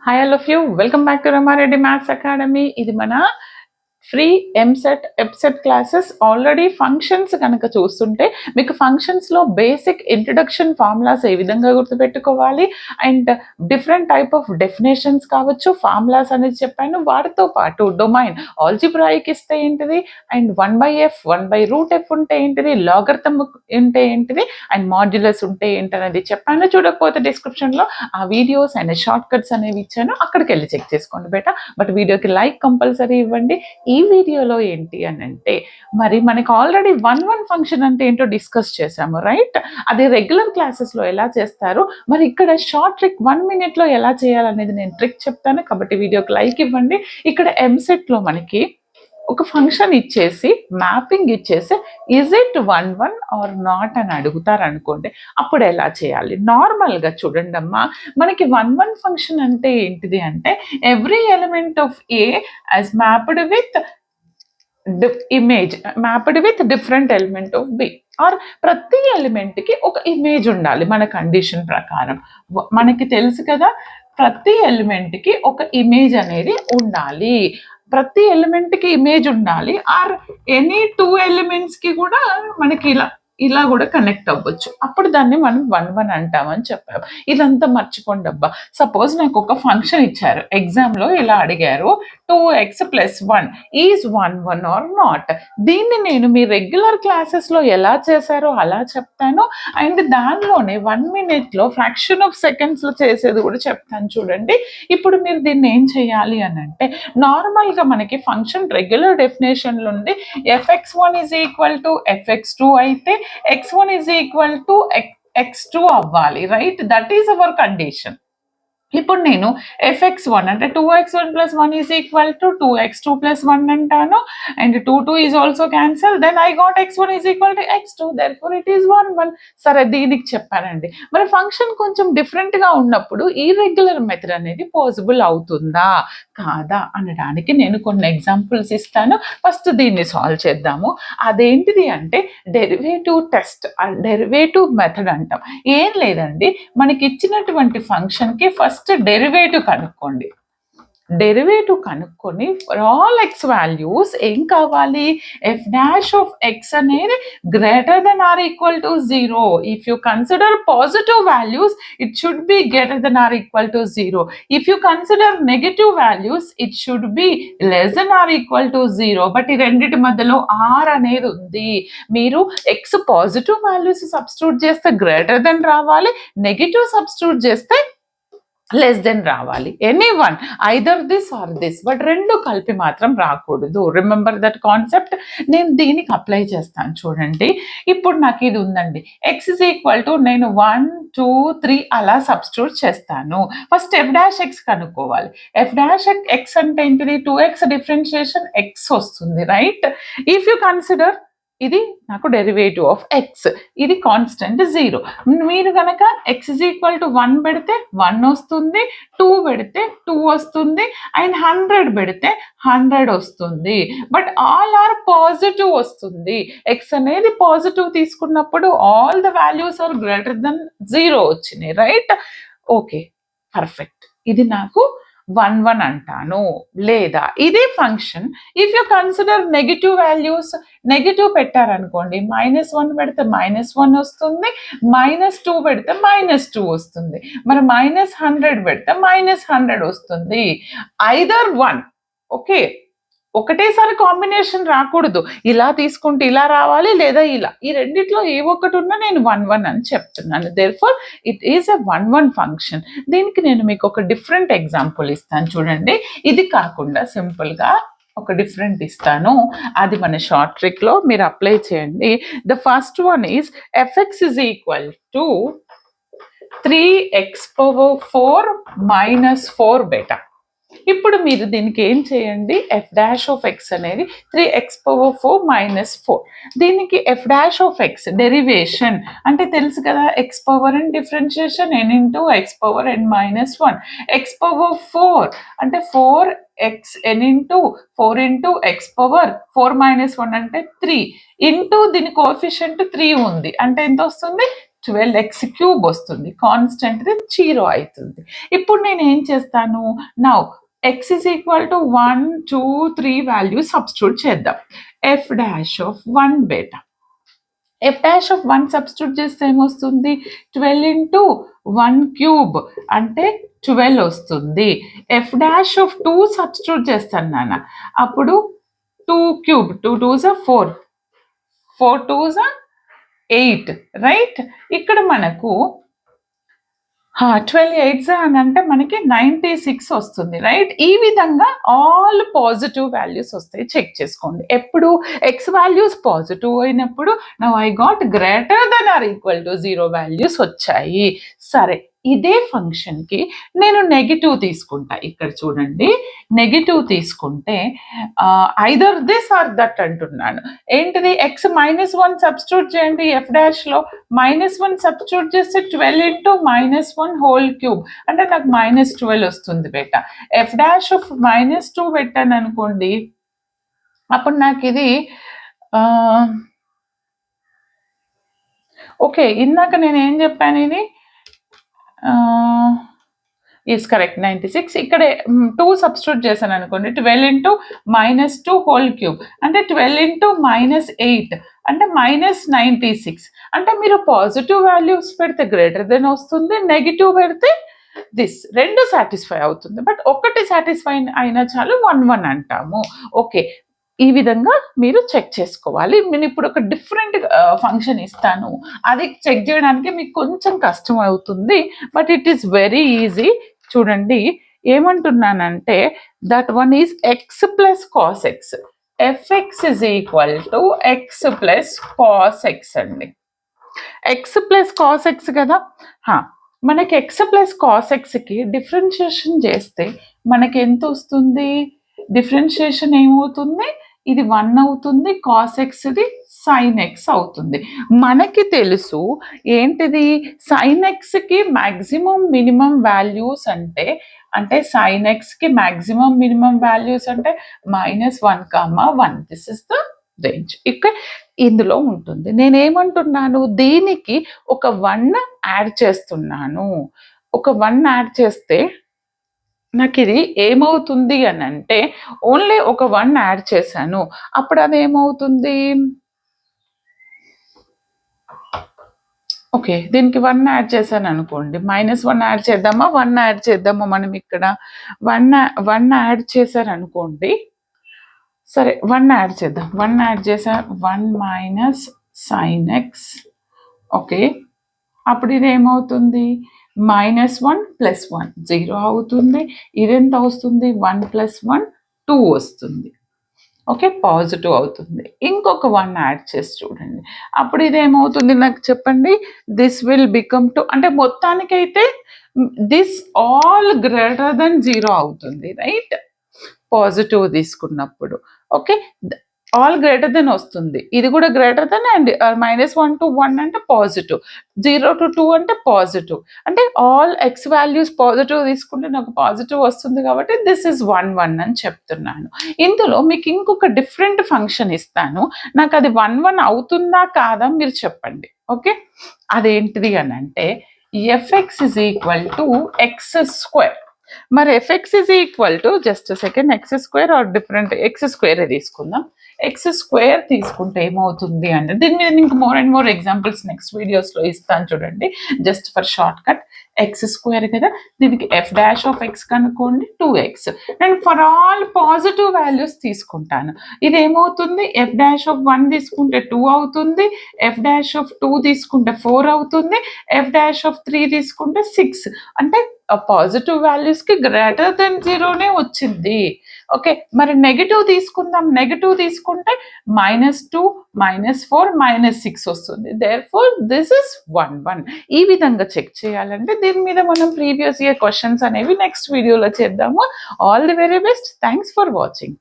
Hi all of you, welcome back to Rama Reddy maths academy. ఇది మన free EAMCET EAPCET classes. Already functions కనుక చూస్తుంటే మీకు ఫంక్షన్స్లో బేసిక్ ఇంట్రడక్షన్ ఫార్ములాస్ ఏ విధంగా గుర్తుపెట్టుకోవాలి and different type of definitions కావచ్చు, ఫార్ములాస్ అనేది చెప్పాను. వాటితో పాటు డొమైన్ ఆల్జిబ్రాయిక్ ఇస్తే ఏంటిది, అండ్ 1/f 1/√f ఉంటే ఏంటిది, లాగరిథమ్ ఉంటే ఏంటిది, అండ్ మాడ్యులస్ ఉంటే ఏంటనేది చెప్పాను. చూడకపోతే డిస్క్రిప్షన్లో ఆ వీడియోస్ అండ్ షార్ట్ కట్స్ అనేవి ఇచ్చాను, అక్కడికి వెళ్ళి చెక్ చేసుకోండి బేటా. బట్ వీడియోకి లైక్ కంపల్సరీ ఇవ్వండి. ఈ వీడియోలో ఏంటి అని అంటే, మరి మనకి ఆల్రెడీ 1-1 ఫంక్షన్ అంటే ఏంటో డిస్కస్ చేసాము, రైట్? అది రెగ్యులర్ క్లాసెస్లో ఎలా చేస్తారు, మరి ఇక్కడ షార్ట్ ట్రిక్ 1 minute ఎలా చేయాలనేది నేను ట్రిక్ చెప్తాను. కాబట్టి వీడియోకి లైక్ ఇవ్వండి. ఇక్కడ ఎంసెట్లో మనకి ఒక ఫంక్షన్ ఇచ్చేసి మ్యాపింగ్ ఇచ్చేసి ఇజ్ ఇట్ 1-1 ఆర్ నాట్ అని అడుగుతారు అనుకోండి, అప్పుడు ఎలా చేయాలి? నార్మల్గా చూడండి అమ్మా, మనకి 1-1 ఫంక్షన్ అంటే ఏంటిది అంటే, every element of A as mapped with image mapped with different element of B, or ప్రతి ఎలిమెంట్కి ఒక ఇమేజ్ ఉండాలి. మన కండిషన్ ప్రకారం మనకి తెలుసు కదా, ప్రతి ఎలిమెంట్కి ఒక ఇమేజ్ అనేది ఉండాలి. ప్రతి ఎలిమెంట్కి ఇమేజ్ ఉండాలి, ఆర్ ఎనీ 2 ఎలిమెంట్స్కి కూడా మనకి ఇలా కూడా కనెక్ట్ అవ్వచ్చు. అప్పుడు దాన్ని మనం 1-1 అంటామని చెప్పాము. ఇదంతా మర్చిపోండి అబ్బా. సపోజ్ నాకు ఒక ఫంక్షన్ ఇచ్చారు, ఎగ్జామ్లో ఇలా అడిగారు, 2x + 1 ఈజ్ 1-1 ఆర్ నాట్. దీన్ని నేను మీ రెగ్యులర్ క్లాసెస్లో ఎలా చేశారో అలా చెప్తాను, అండ్ దానిలోనే 1 minute ఫ్రాక్షన్ ఆఫ్ సెకండ్స్లో చేసేది కూడా చెప్తాను. చూడండి, ఇప్పుడు మీరు దీన్ని ఏం చేయాలి అని అంటే, నార్మల్గా మనకి ఫంక్షన్ రెగ్యులర్ డెఫినేషన్లో ఉంది, fx1 = fx2 అయితే x1 = x2 అవ్వాలి, right? That is our condition. ఇప్పుడు నేను fx1 అంటే 2x1 + 1 = 2x2 + 1 అంటాను, and 2 is also cancel. Then I got x1 = x2, therefore it is 1-1. సరే, దీనికి చెప్పానండి. మరి ఫంక్షన్ కొంచెం డిఫరెంట్గా ఉన్నప్పుడు ఈ రెగ్యులర్ మెథడ్ అనేది పాసిబుల్ అవుతుందా కాదా అనడానికి నేను కొన్ని ఎగ్జాంపుల్స్ ఇస్తాను. ఫస్ట్ దీన్ని సాల్వ్ చేద్దాము. అదేంటిది అంటే డెరివేటివ్ టెస్ట్, డెరివేటివ్ మెథడ్ అంటాం. ఏం లేదండి, మనకి ఇచ్చినటువంటి ఫంక్షన్కి ఫస్ట్ డెరివేటివ్ కనుక్కోండి. డెరివేటివ్ కనుక్కొని ఫర్ ఆల్ x వాల్యూస్ ఏం కావాలి, f' అనేది greater than or equal to 0. If you consider positive values it should be greater than or equal to 0. If you consider negative values it should be less than or equal to 0. But ఈ రెండింటి మధ్యలో or అనేది ఉంది. మీరు x positive values substitute చేస్తే greater than రావాలి, negative substitute చేస్తే less than రావాలి. Any one, either this or this, but రెండు కలిపి మాత్రం రాకూడదు. Remember that concept. నేను దీనికి అప్లై చేస్తాను. చూడండి, ఇప్పుడు నాకు ఇది ఉందండి, x = నేను 1, 2, 3 అలా సబ్స్టిట్యూట్ చేస్తాను. ఫస్ట్ f' కనుక్కోవాలి. f' అంటే ఏంటిది, 2x డిఫరెన్షియేషన్ x వస్తుంది, రైట్? ఇఫ్ యూ కన్సిడర్ ఇది నాకు డెరివేటివ్ ఆఫ్ x, ఇది కాన్స్టెంట్ 0. మీరు కనుక x = 1 పెడితే 1 వస్తుంది, 2 పెడితే 2 వస్తుంది, అండ్ 100 పెడితే 100 వస్తుంది. బట్ ఆల్ ఆర్ పాజిటివ్ వస్తుంది. x అనేది పాజిటివ్ తీసుకున్నప్పుడు all the values are greater than 0 వచ్చినాయి, రైట్? Okay, perfect. ఇది నాకు 1-1 అంటాను. లేదా ఇదే function if you consider negative values, negative పెట్టారనుకోండి, -1 పెడితే -1 వస్తుంది, -2 పెడితే -2 వస్తుంది, మరి -100 పెడితే -100 వస్తుంది. ఐదర్ వన్, ఓకే, ఒకటేసారి కాంబినేషన్ రాకూడదు. ఇలా తీసుకుంటే ఇలా రావాలి, లేదా ఇలా, ఈ రెండిట్లో ఏ ఒక్కటి ఉన్నా నేను 1-1 అని చెప్తున్నాను. Therefore it is a 1-1 function. దీనికి నేను మీకు ఒక డిఫరెంట్ ఎగ్జాంపుల్ ఇస్తాను. చూడండి, ఇది కాకుండా సింపుల్గా ఒక డిఫరెంట్ ఇస్తాను, అది మన షార్ట్ ట్రిక్లో మీరు అప్లై చేయండి. The first one is fx = 3x⁴ - 4 బేటా. ఇప్పుడు మీరు దీనికి ఏం చేయండి, f' అనేది 3x⁴ - 4. దీనికి f' డెరివేషన్ అంటే తెలుసు కదా, x⁴n differentiation n × xn - 1. x⁴ అంటే 4xn × 4 × x⁴ - 1 అంటే 3 ఇంటూ దీని కోఎఫిషియంట్ 3 ఉంది అంటే ఎంత వస్తుంది, 12x³ వస్తుంది, కాన్స్టెంట్ది 0 అవుతుంది. ఇప్పుడు నేను ఏం చేస్తాను, now x is equal to 1, 2, 3 values substitute చేద్దాం. f'(1) బేటా, f'(1) సబ్స్టిట్యూట్ చేస్తే ఏమొస్తుంది, 12 into 1³ అంటే 12 వస్తుంది. f'(2) సబ్స్టిట్యూట్ చేస్తాను నాన్న, అప్పుడు 2³ 2 2s 4, 4 2s 8, రైట్. ఇక్కడ మనకు 12 8s అని అంటే మనకి 96 వస్తుంది, రైట్. ఈ విధంగా ఆల్ పాజిటివ్ వాల్యూస్ వస్తాయి, చెక్ చేసుకోండి. ఎప్పుడు ఎక్స్ వాల్యూస్ పాజిటివ్ అయినప్పుడు now I got greater than or equal to 0 values వచ్చాయి. సరే, ఇదే ఫంక్షన్కి నేను నెగిటివ్ తీసుకుంటా. ఇక్కడ చూడండి, నెగిటివ్ తీసుకుంటే ఐదర్ దిస్ ఆర్ దట్ అంటున్నాను. ఏంటిది, x -1 సబ్స్టిట్యూట్ చేయండి, f'(లో -1 సబ్స్టిట్యూట్ చేస్తే 12 into -1³ అంటే నాకు -12 వస్తుంది బేటా. f'(-2) పెట్టాను అనుకోండి, అప్పుడు నాకు ఇది ఓకే. ఇందాక నేను ఏం చెప్పాను, ఇది ఈస్ కరెక్ట్ 96. ఇక్కడ 2 సబ్స్టిట్యూట్ చేశాను అనుకోండి, 12 into -2³ అంటే 12 into -8 అంటే -96. అంటే మీరు పాజిటివ్ వాల్యూస్ పెడితే గ్రేటర్ దెన్ వస్తుంది, నెగిటివ్ పెడితే దిస్, రెండు సాటిస్ఫై అవుతుంది. బట్ ఒకటి సాటిస్ఫై అయినా చాలు 1 1 అంటాము. ఓకే, ఈ విధంగా మీరు చెక్ చేసుకోవాలి. నేను ఇప్పుడు ఒక డిఫరెంట్ ఫంక్షన్ ఇస్తాను, అది చెక్ చేయడానికి మీకు కొంచెం కష్టం అవుతుంది, but it is very easy. చూడండి, ఏమంటున్నానంటే that one is x plus cos x. fx is equal to x plus cos x అండి. x plus cos x కదా, మనకి x plus cos xకి డిఫరెన్షియేషన్ చేస్తే మనకి ఎంత వస్తుంది, డిఫరెన్షియేషన్ ఏమవుతుంది, ఇది 1 అవుతుంది, cos xది sin x అవుతుంది. మనకి తెలుసు ఏంటిది, sin xకి మ్యాక్సిమం మినిమం వాల్యూస్ అంటే sin xకి మ్యాక్సిమం మినిమం వాల్యూస్ అంటే -1, దిస్ ఇస్ ద రేంజ్. ఇక్కడ ఇందులో ఉంటుంది. నేనేమంటున్నాను, దీనికి ఒక 1 యాడ్ చేస్తున్నాను. ఒక 1 యాడ్ చేస్తే నాకు ఇది ఏమవుతుంది అని అంటే, ఓన్లీ ఒక 1 యాడ్ చేశాను, అప్పుడు అది ఏమవుతుంది, ఓకే, దీనికి 1 యాడ్ చేశాను అనుకోండి, -1 యాడ్ చేద్దామా, 1 యాడ్ చేద్దామా, మనం ఇక్కడ 1 యాడ్ చేశారు అనుకోండి, సరే 1 యాడ్ చేద్దాం. 1 యాడ్ చేసా, 1 - sin x, ఓకే. అప్పుడు ఇది ఏమవుతుంది, -1 + 1 0 అవుతుంది. ఇదెంత వస్తుంది, 1 + 1 2 వస్తుంది, ఓకే, పాజిటివ్ అవుతుంది. ఇంకొక 1 యాడ్ చేసి చూడండి, అప్పుడు ఇది ఏమవుతుంది నాకు చెప్పండి, దిస్ విల్ బికమ్ 2 అంటే మొత్తానికైతే దిస్ ఆల్ గ్రేటర్ దెన్ 0 అవుతుంది, రైట్. పాజిటివ్ తీసుకున్నప్పుడు ఓకే, ఆల్ గ్రేటర్ దెన్ వస్తుంది, ఇది కూడా గ్రేటర్ దెన్, అండ్ -1 to 1 అంటే పాజిటివ్, 0 to 2 అంటే పాజిటివ్, అంటే ఆల్ ఎక్స్ వాల్యూస్ పాజిటివ్ తీసుకుంటే నాకు పాజిటివ్ వస్తుంది, కాబట్టి దిస్ ఇస్ 1 1 అని చెప్తున్నాను. ఇందులో మీకు ఇంకొక డిఫరెంట్ ఫంక్షన్ ఇస్తాను, నాకు అది 1 1 అవుతుందా కాదా మీరు చెప్పండి, ఓకే. అదేంటిది అని అంటే, fx is equal to x². మరి fx is equal to, just second, x² or different, x² తీసుకుందాం. x² తీసుకుంటే ఏమవుతుంది అంటే, దీని మీద మీకు more and more examples next వీడియోస్లో ఇస్తాను చూడండి, just for short cut. x² కదా, దీనికి f'(x) కనుక్కోండి 2x. నేను ఫర్ ఆల్ పాజిటివ్ వాల్యూస్ తీసుకుంటాను, ఇది ఏమవుతుంది, f'(1) తీసుకుంటే 2 అవుతుంది, f'(2) తీసుకుంటే 4 అవుతుంది, f'(3) తీసుకుంటే 6. అంటే పాజిటివ్ వాల్యూస్కి గ్రేటర్ దెన్ 0నే వచ్చింది, ఓకే. మరి నెగిటివ్ తీసుకుందాం, నెగిటివ్ తీసుకుంటే -2, -4, -6 వస్తుంది. Therefore this is 1 1. ఈ విధంగా చెక్ చేయాలంటే దీని మీద మనం ప్రీవియస్ ఇయర్ క్వశ్చన్స్ అనేవి నెక్స్ట్ వీడియోలో చేద్దాము. All the very best, thanks for watching.